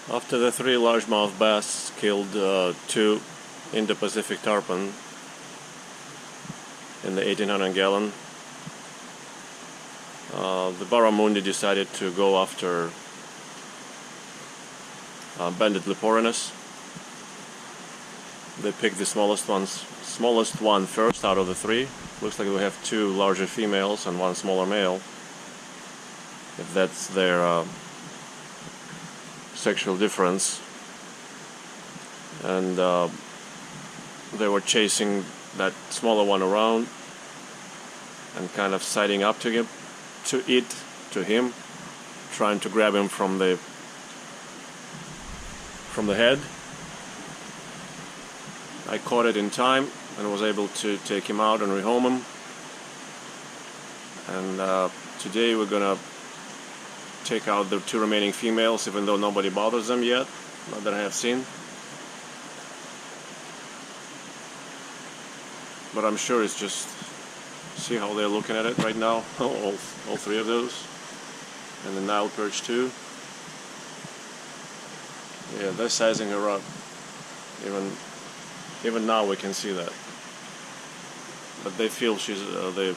After the 3 largemouth bass killed 2 Indo-Pacific tarpon in the 1800 gallon, the barramundi decided to go after banded leporinus. They picked the smallest one first out of the 3. Looks like we have 2 larger females and 1 smaller male, if that's their sexual difference. And they were chasing that smaller one around and kind of siding up to him, trying to grab him from the head. I caught it in time and was able to take him out and rehome him. And today we're gonna take out the 2 remaining females, even though nobody bothers them yet, not that I have seen. But I'm sure it's just, see how they're looking at it right now, all 3 of those, and the Nile perch too. Yeah, they're sizing her up. Even now we can see that. But they feel she's the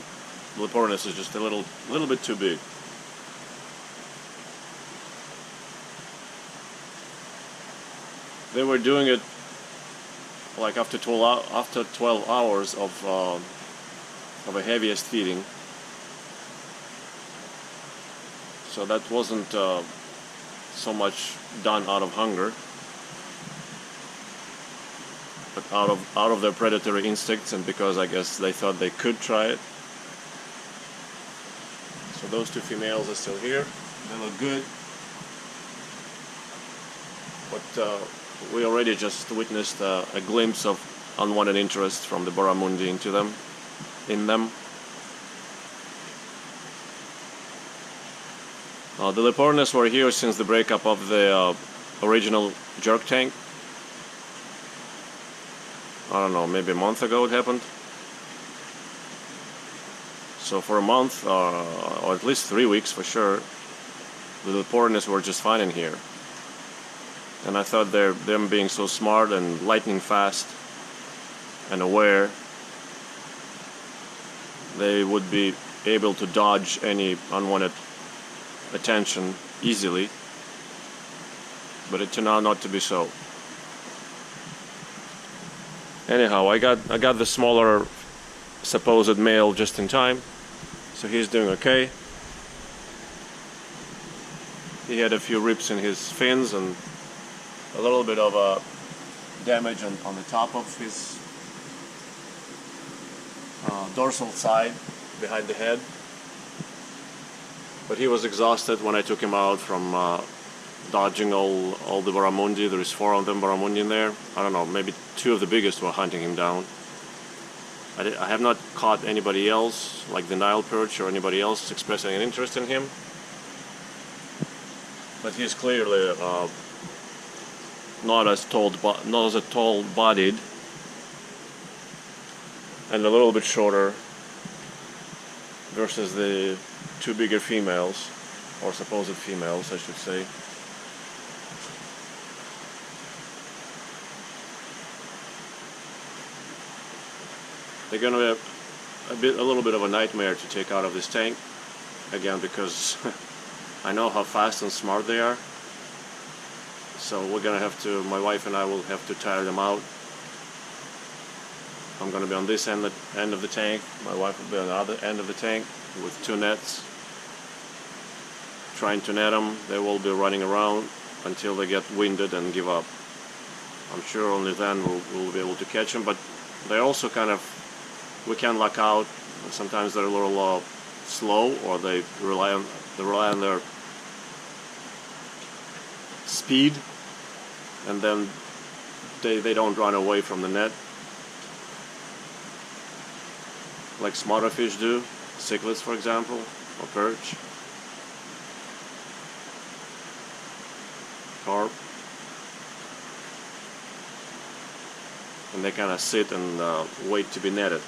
leporinus is just a little bit too big. They were doing it like after 12 hours of a heaviest feeding. So that wasn't so much done out of hunger, but out of their predatory instincts, and because I guess they thought they could try it. So those 2 females are still here. They look good. But we already just witnessed a glimpse of unwanted interest from the barramundi in them. The leporinus were here since the breakup of the original jerk tank. I don't know, maybe a month ago it happened. So for a month, or at least 3 weeks for sure, the leporinus were just fine in here. And I thought them being so smart and lightning fast and aware, they would be able to dodge any unwanted attention easily, but it turned out not to be so. Anyhow, I got the smaller supposed male just in time, so he's doing okay. He had a few rips in his fins and a little bit of damage on the top of his dorsal side behind the head. But he was exhausted when I took him out from dodging all the barramundi. There is 4 of them barramundi in there. I don't know, maybe 2 of the biggest were hunting him down. I have not caught anybody else, like the Nile perch or anybody else expressing an interest in him. But he's clearly not as tall-bodied and a little bit shorter versus the 2 bigger females, or supposed females, I should say. They're gonna be a little bit of a nightmare to take out of this tank, again, because I know how fast and smart they are. So we're gonna have to, my wife and I will have to tire them out. I'm gonna be on this end of the tank, my wife will be on the other end of the tank with 2 nets, trying to net them. They will be running around until they get winded and give up. I'm sure only then we'll be able to catch them, but they're also kind of, we can luck out. Sometimes they're a little slow, or they rely on their speed, and then they don't run away from the net like smarter fish do, cichlids for example, or perch, carp, and they kind of sit and wait to be netted,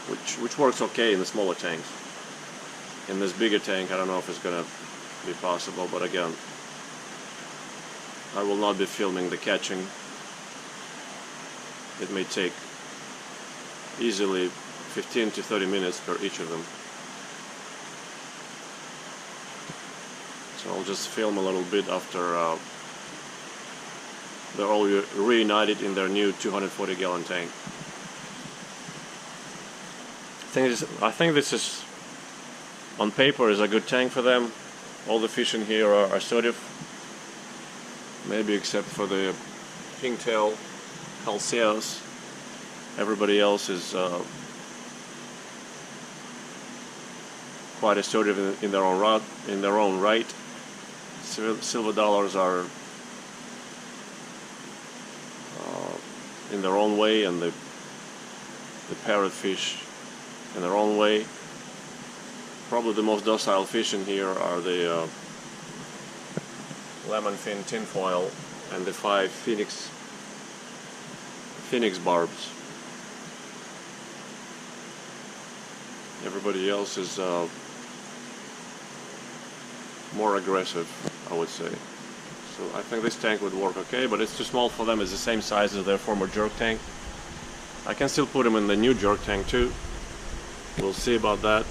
which works okay in the smaller tanks. In this bigger tank, I don't know if it's gonna be possible, but again, I will not be filming the catching. It may take easily 15 to 30 minutes per each of them. So I'll just film a little bit after they're all reunited in their new 240-gallon tank. I think this is, on paper, is a good tank for them. All the fish in here are assertive, maybe except for the pink-tail Calceus. Everybody else is quite assertive in their own right. Silver dollars are in their own way, and the parrotfish in their own way. Probably the most docile fish in here are the lemonfin tinfoil and the 5 phoenix barbs. Everybody else is more aggressive, I would say. So I think this tank would work okay, but it's too small for them. It's the same size as their former jerk tank. I can still put them in the new jerk tank too. We'll see about that.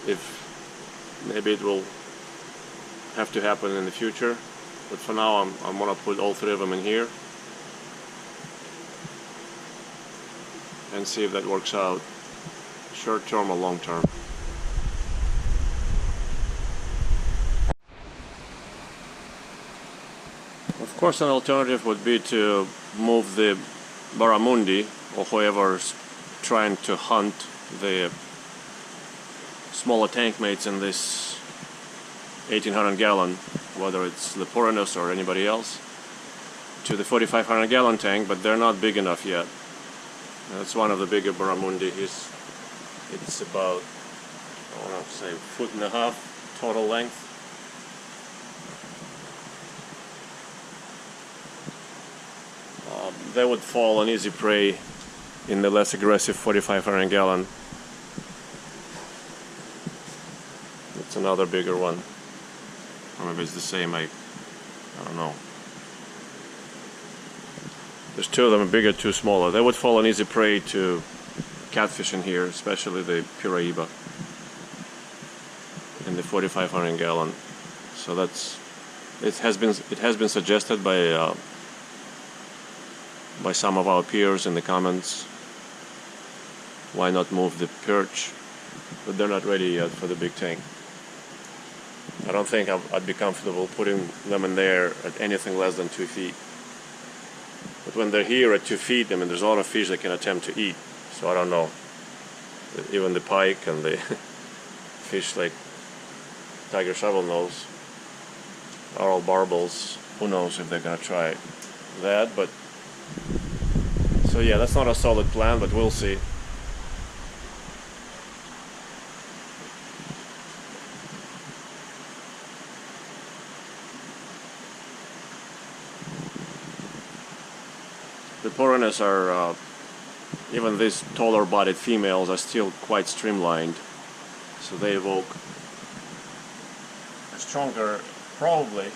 If maybe it will have to happen in the future, but for now I'm gonna put all 3 of them in here and see if that works out, short term or long term. Of course, an alternative would be to move the barramundi, or whoever's trying to hunt the smaller tank mates in this 1800-gallon, whether it's leporinus or anybody else, to the 4500-gallon tank, but they're not big enough yet. That's one of the bigger barramundi. It's about, I want to say, 1.5 feet total length. They would fall an easy prey in the less aggressive 4500-gallon. It's another bigger one. Or maybe it's the same, I don't know. There's 2 of them, bigger, 2 smaller. They would fall an easy prey to catfish in here, especially the Piraiba in the 4500-gallon. So it has been suggested by some of our peers in the comments, why not move the perch, but they're not ready yet for the big tank. I don't think I'd be comfortable putting them in there at anything less than 2 feet. But when they're here at 2 feet, I mean, there's a lot of fish they can attempt to eat. So I don't know. Even the pike and the fish like tiger shovelnose are all barbels. Who knows if they're gonna try that? But so yeah, that's not a solid plan, but we'll see. The paroonus are, even these taller bodied females are still quite streamlined, so they evoke a stronger, probably,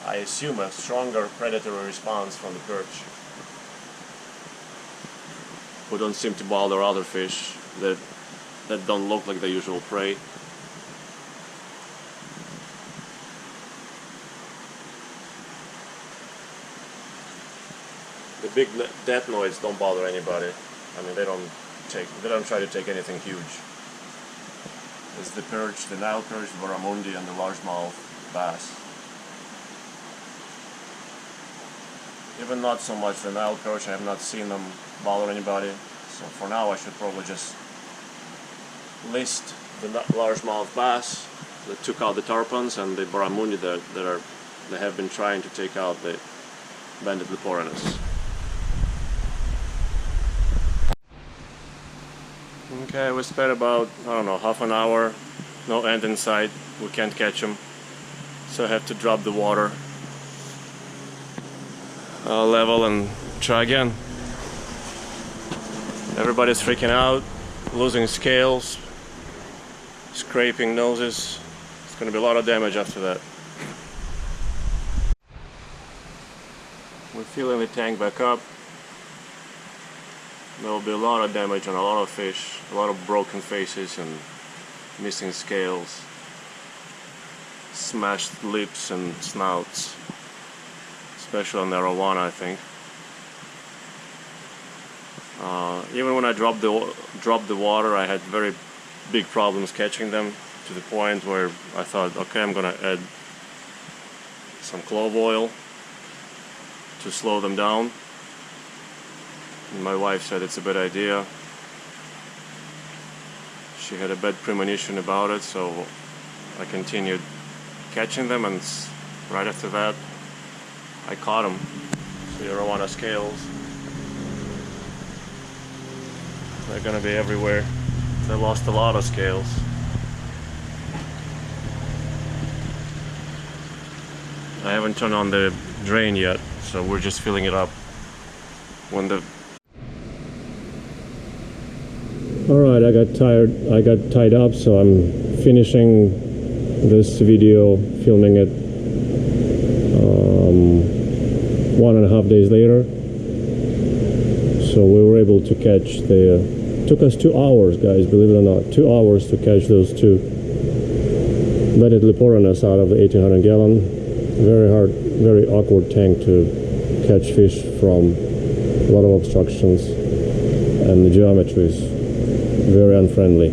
I assume, a stronger predatory response from the perch, who don't seem to bother other fish that don't look like the usual prey. The big deathnoids don't bother anybody. I mean, they don't try to take anything huge. It's the perch, the Nile perch, the barramundi, and the largemouth bass. Even not so much the Nile perch. I have not seen them bother anybody. So for now, I should probably just list the largemouth bass that took out the tarpons and the barramundi that have been trying to take out the banded leporinus. Okay, we spent about, I don't know, half an hour, no end in sight, we can't catch them, so I have to drop the water level and try again. Everybody's freaking out, losing scales, scraping noses. It's going to be a lot of damage after that. We're filling the tank back up. There will be a lot of damage on a lot of fish, a lot of broken faces and missing scales, smashed lips and snouts, especially on the arowana, I think. Even when I dropped the water, I had very big problems catching them, to the point where I thought, okay, I'm gonna add some clove oil to slow them down. And my wife said it's a bad idea. She had a bad premonition about it, so I continued catching them, and right after that I caught them. So the arowana scales, they're gonna be everywhere. They lost a lot of scales. I haven't turned on the drain yet, so we're just filling it up. When the Alright, I got tied up, so I'm finishing this video, filming it 1.5 days later. So we were able to catch took us 2 hours, guys, believe it or not, 2 hours to catch those two bedded leporinus out of the 1800 gallon. Very hard, very awkward tank to catch fish from, a lot of obstructions, and the geometry is very unfriendly.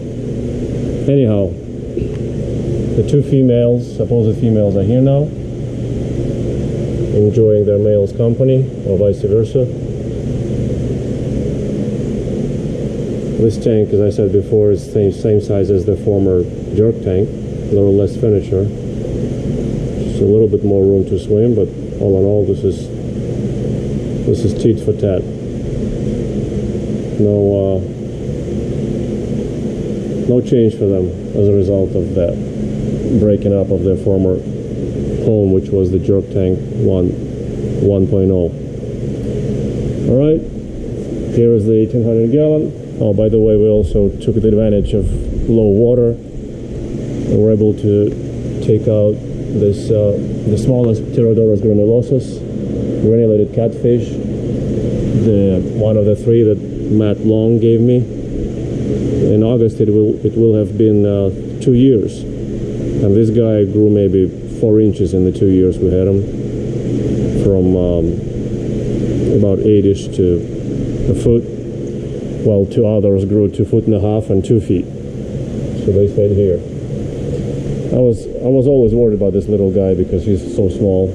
Anyhow, the two females, supposed females, are here now, enjoying their male's company, or vice versa. This tank, as I said before, is the same size as the former jerk tank, a little less furniture, just a little bit more room to swim, but all in all, this is tit for tat. No change for them as a result of that breaking up of their former home, which was the jerk tank 1.0. Alright, here is the 1800 gallon. Oh, by the way, we also took the advantage of low water and were able to take out this the smallest Pterodorus granulosus, granulated catfish, one of the three that Matt Long gave me. In August it will have been 2 years, and this guy grew maybe 4 inches in the 2 years we had him, from about 8-ish to a foot, while 2 others grew 2.5 feet and 2 feet. So they stayed here. I was always worried about this little guy because he's so small,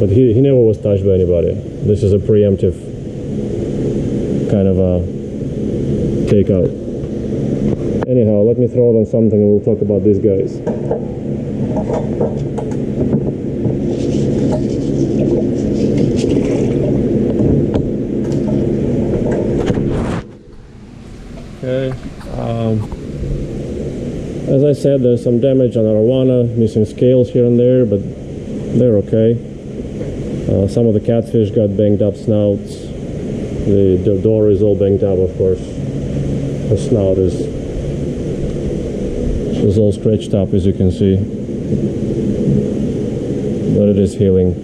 but he never was touched by anybody. This is a preemptive kind of a takeout. Anyhow, let me throw them something and we'll talk about these guys. Okay. As I said, there's some damage on arowana, missing scales here and there, but they're okay. Some of the catfish got banged up snouts. The door is all banged up, of course. The snout is all scratched up, as you can see, but it is healing.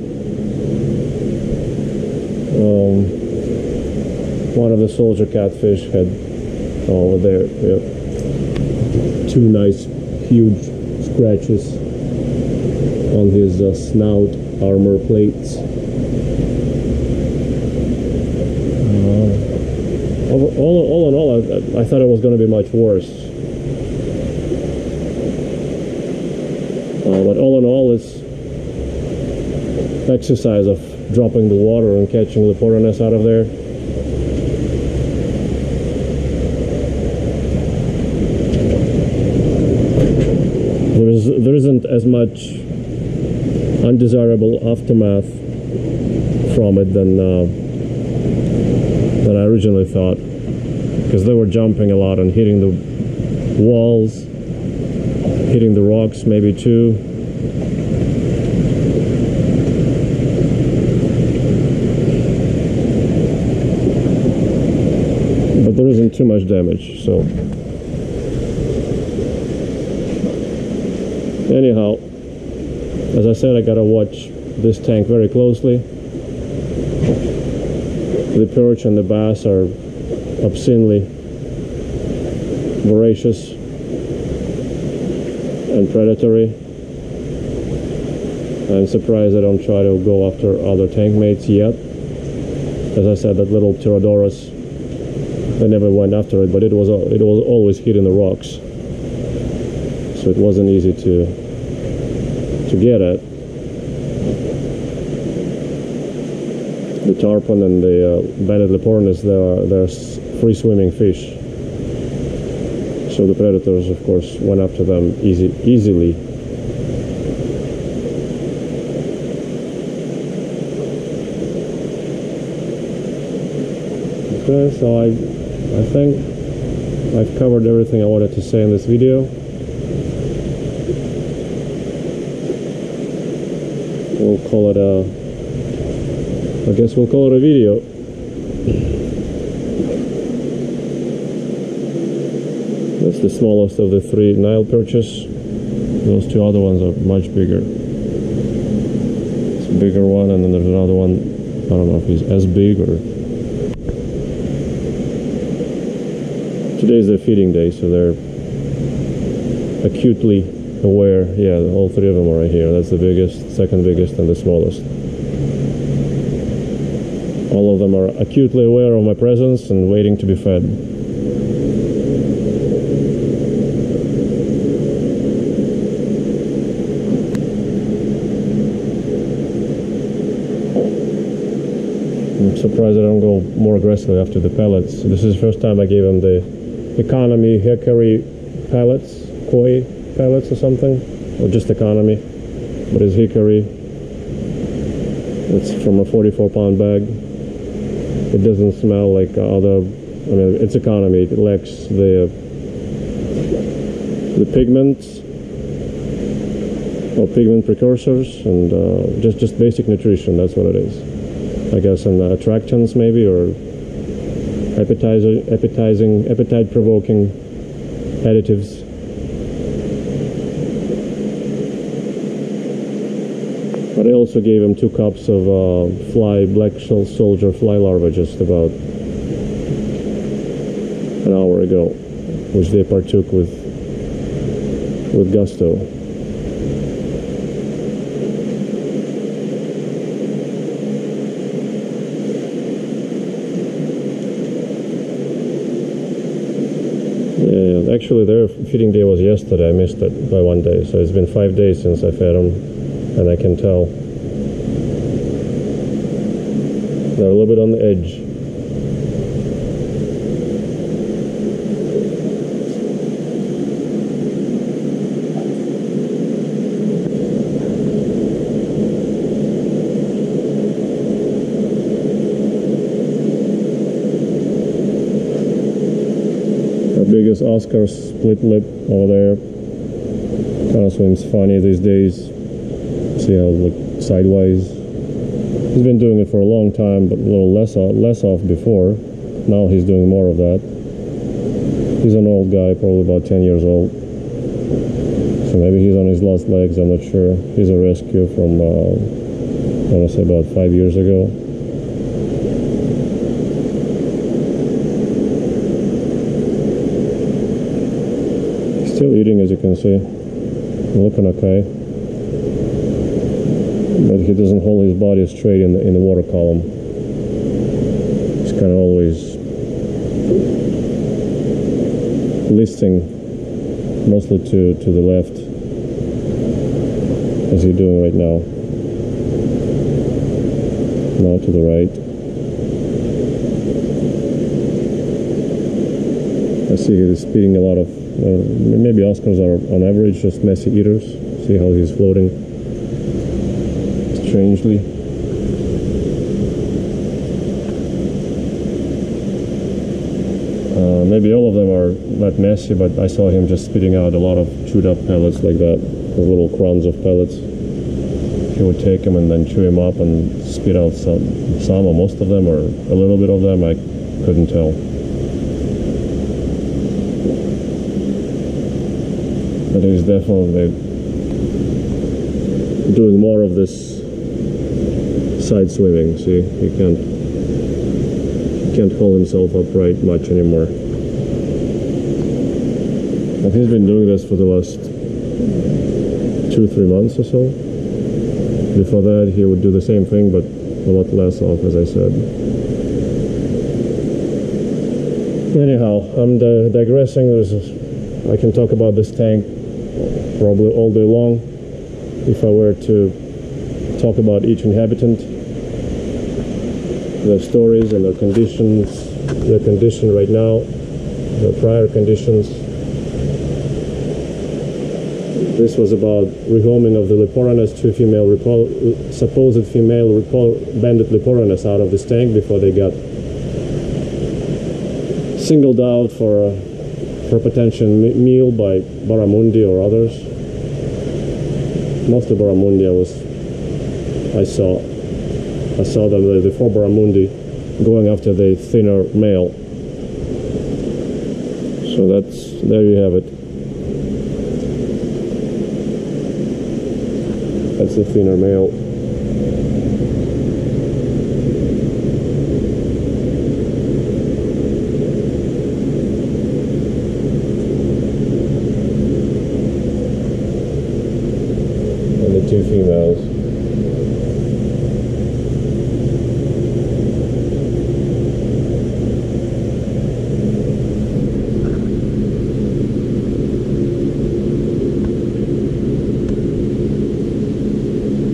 One of the soldier catfish had over there, yep, 2 nice huge scratches on his snout armor plates. All in all, I thought it was going to be much worse. But all in all, it's exercise of dropping the water and catching the leporinus out of there. There isn't as much undesirable aftermath from it than I originally thought, because they were jumping a lot and hitting the walls, hitting the rocks maybe too. But there isn't too much damage, so anyhow, as I said, I gotta watch this tank very closely. The perch and the bass are obscenely voracious and predatory. I'm surprised I don't try to go after other tank mates yet. As I said, that little Pterodorus, I never went after it, but it was always hid in the rocks, so it wasn't easy to get at. The tarpon and the banded leporinus, they're free swimming fish, so the predators, of course, went after them easily. Okay, so I think I've covered everything I wanted to say in this video. We'll call it I guess we'll call it a video. That's the smallest of the 3 Nile perches. Those 2 other ones are much bigger. It's a bigger one, and then there's another one. I don't know if he's as big or... Today's their feeding day, so they're acutely aware. Yeah, all 3 of them are right here. That's the biggest, second biggest, and the smallest. All of them are acutely aware of my presence and waiting to be fed. I'm surprised I don't go more aggressively after the pellets. This is the first time I gave them the economy hickory pellets, koi pellets or something, or just economy, but it's hickory. It's from a 44-pound bag. It doesn't smell like other, I mean, it's economy. It lacks the pigments or pigment precursors, and just basic nutrition. That's what it is. I guess, and attractants maybe, or appetite-provoking additives. But I also gave him 2 cups of black soldier fly larvae just about an hour ago, which they partook with gusto. Yeah, actually their feeding day was yesterday. I missed it by 1 day, so it's been 5 days since I fed them, and I can tell they're a little bit on the edge. Biggest Oscar split lip over there. Kind of swims funny these days. See how it looks sideways. He's been doing it for a long time, but a little less off before. Now he's doing more of that. He's an old guy, probably about 10 years old. So maybe he's on his last legs, I'm not sure. He's a rescue from, I want to say about 5 years ago. Still eating, as you can see. Looking okay, but he doesn't hold his body straight in the water column. He's kind of always listing mostly to the left, as he's doing right now. Now to the right. I see he's eating a lot of. Maybe Oscars are on average just messy eaters. See how he's floating strangely. Maybe all of them are not messy, but I saw him just spitting out a lot of chewed up pellets like that, the little crumbs of pellets. He would take them and then chew them up and spit out some or most of them, or a little bit of them. I couldn't tell. But he's definitely doing more of this side swimming. See, he can't can't hold himself upright much anymore. And he's been doing this for the last 2-3 months or so. Before that, he would do the same thing, but a lot less of, as I said. Anyhow, I'm digressing. I can talk about this tank probably all day long if I were to talk about each inhabitant, their stories and their conditions, their condition right now, their prior conditions. This was about rehoming of the leporinus, two supposed female banded leporinus out of this tank before they got singled out for potential meal by barramundi or others. Mostly barramundi I saw the 4 barramundi going after the thinner male. So there you have it. That's the thinner male. And the 2 females.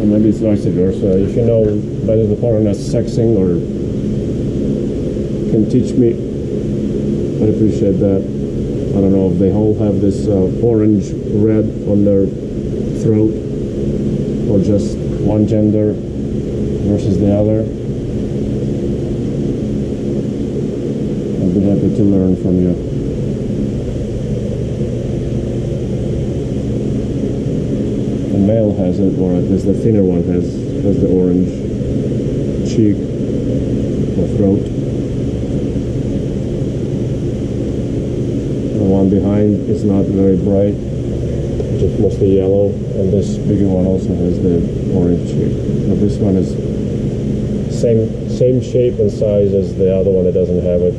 Maybe it's vice versa. If you know better the foreigner sexing or can teach me, I'd appreciate that. I don't know if they all have this orange red on their throat or just one gender versus the other. I'd be happy to learn from you. The male has it, or at least the thinner one has the orange cheek or throat. The one behind is not very bright, just mostly yellow, and this bigger one also has the orange cheek. But this one is same shape and size as the other one that doesn't have it.